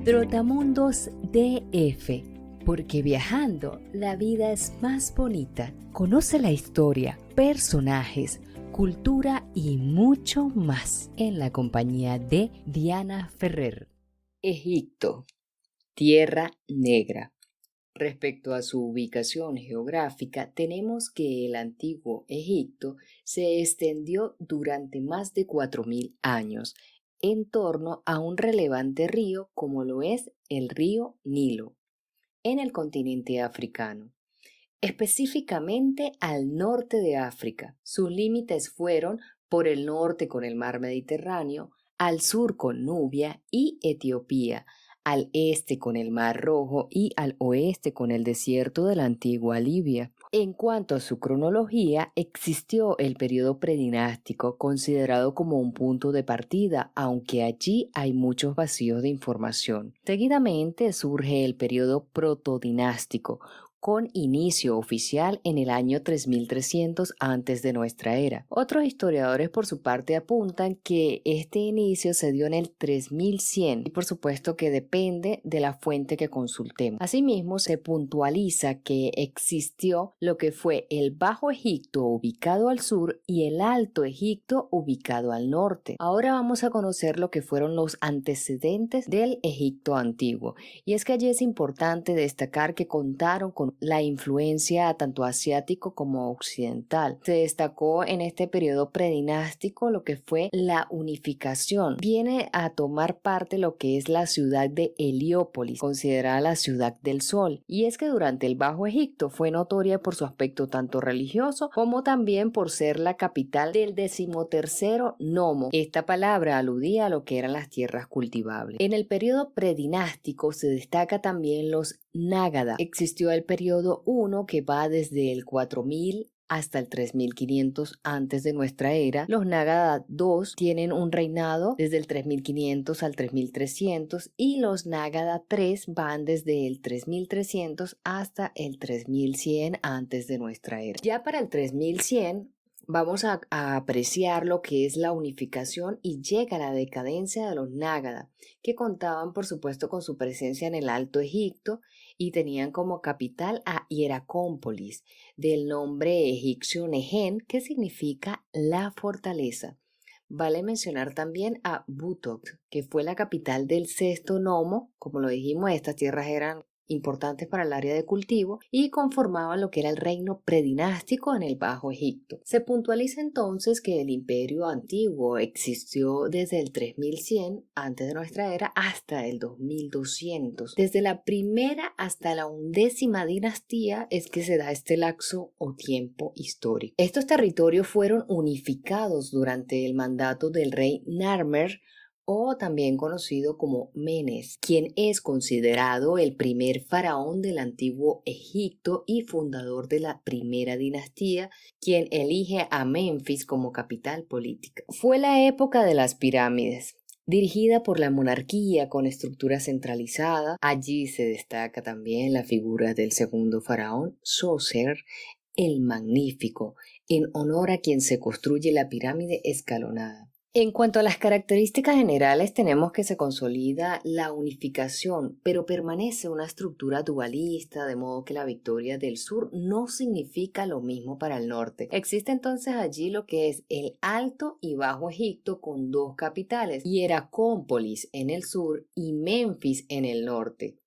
Trotamundos DF, porque viajando la vida es más bonita. Conoce la historia, personajes, cultura y mucho más en la compañía de Diana Ferrer. Egipto, Tierra Negra. Respecto a su ubicación geográfica, tenemos que el antiguo Egipto se extendió durante más de 4.000 años en torno a un relevante río como lo es el río Nilo, en el continente africano, específicamente al norte de África. Sus límites fueron por el norte con el mar Mediterráneo, al sur con Nubia y Etiopía, al este con el Mar Rojo y al oeste con el desierto de la antigua Libia. En cuanto a su cronología, existió el periodo predinástico, considerado como un punto de partida, aunque allí hay muchos vacíos de información. Seguidamente surge el periodo protodinástico, con inicio oficial en el año 3300 antes de nuestra era. Otros historiadores por su parte apuntan que este inicio se dio en el 3100 y por supuesto que depende de la fuente que consultemos. Asimismo, se puntualiza que existió lo que fue el Bajo Egipto ubicado al sur y el Alto Egipto ubicado al norte. Ahora vamos a conocer lo que fueron los antecedentes del Egipto antiguo, y es que allí es importante destacar que contaron con la influencia tanto asiático como occidental. Se destacó en este periodo predinástico lo que fue la unificación. Viene a tomar parte lo que es la ciudad de Heliópolis, considerada la ciudad del sol, y es que durante el Bajo Egipto fue notoria por su aspecto tanto religioso como también por ser la capital del 13º nomo. Esta palabra aludía a lo que eran las tierras cultivables. En el periodo predinástico se destaca también los nágada. Existió el periodo 1 que va desde el 4000 hasta el 3500 antes de nuestra era. Los nágada 2 tienen un reinado desde el 3500 al 3300 y los nágada 3 van desde el 3300 hasta el 3100 antes de nuestra era. Ya para el 3100 vamos a apreciar lo que es la unificación y llega la decadencia de los nágada, que contaban por supuesto con su presencia en el Alto Egipto y tenían como capital a Hieracómpolis, del nombre egipcio Nehen, que significa la fortaleza. Vale mencionar también a Butok, que fue la capital del sexto nomo. Como lo dijimos, estas tierras eran importantes para el área de cultivo y conformaban lo que era el reino predinástico en el Bajo Egipto. Se puntualiza entonces que el imperio antiguo existió desde el 3100 antes de nuestra era hasta el 2200. Desde la primera hasta la 11ª dinastía es que se da este lapso o tiempo histórico. Estos territorios fueron unificados durante el mandato del rey Narmer, o también conocido como Menes, quien es considerado el primer faraón del antiguo Egipto y fundador de la primera dinastía, quien elige a Menfis como capital política. Fue la época de las pirámides, dirigida por la monarquía con estructura centralizada. Allí se destaca también la figura del segundo faraón, Sócer, el Magnífico, en honor a quien se construye la pirámide escalonada. En cuanto a las características generales, tenemos que se consolida la unificación, pero permanece una estructura dualista, de modo que la victoria del sur no significa lo mismo para el norte. Existe entonces allí lo que es el Alto y Bajo Egipto con dos capitales, Hieracómpolis en el sur y Menfis en el norte.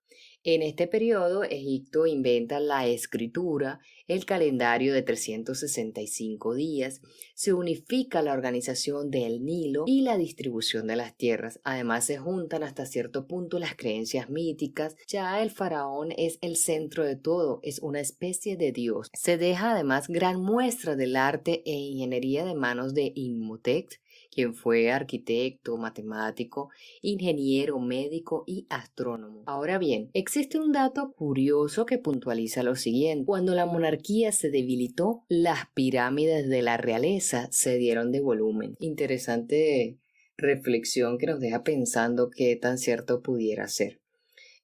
En este periodo, Egipto inventa la escritura, el calendario de 365 días, se unifica la organización del Nilo y la distribución de las tierras. Además, se juntan hasta cierto punto las creencias míticas. Ya el faraón es el centro de todo, es una especie de dios. Se deja además gran muestra del arte e ingeniería de manos de Imhotep, quien fue arquitecto, matemático, ingeniero, médico y astrónomo. Ahora bien, existe un dato curioso que puntualiza lo siguiente. Cuando la monarquía se debilitó, las pirámides de la realeza se dieron de volumen. Interesante reflexión que nos deja pensando qué tan cierto pudiera ser.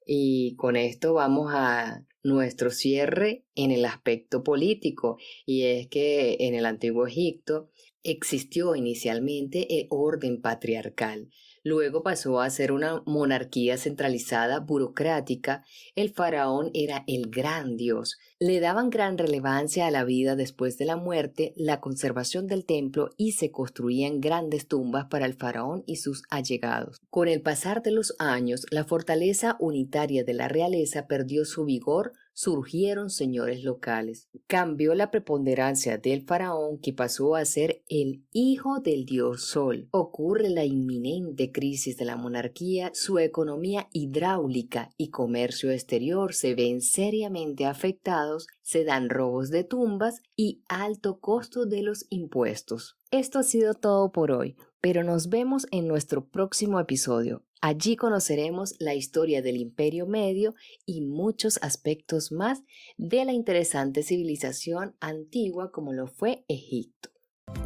Y con esto vamos a nuestro cierre en el aspecto político, y es que en el antiguo Egipto existió inicialmente el orden patriarcal. Luego pasó a ser una monarquía centralizada, burocrática. El faraón era el gran dios. Le daban gran relevancia a la vida después de la muerte, la conservación del templo y se construían grandes tumbas para el faraón y sus allegados. Con el pasar de los años, la fortaleza unitaria de la realeza perdió su vigor, surgieron señores locales. Cambió la preponderancia del faraón, que pasó a ser el hijo del dios Sol. Ocurre la inminente crisis de la monarquía, su economía hidráulica y comercio exterior se ven seriamente afectados, se dan robos de tumbas y alto costo de los impuestos. Esto ha sido todo por hoy, pero nos vemos en nuestro próximo episodio. Allí conoceremos la historia del Imperio Medio y muchos aspectos más de la interesante civilización antigua como lo fue Egipto.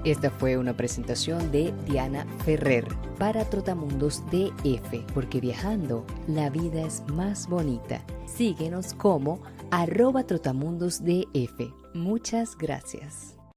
Esta fue una presentación de Diana Ferrer para Trotamundos DF, porque viajando la vida es más bonita. Síguenos como @trotamundosdf. Muchas gracias.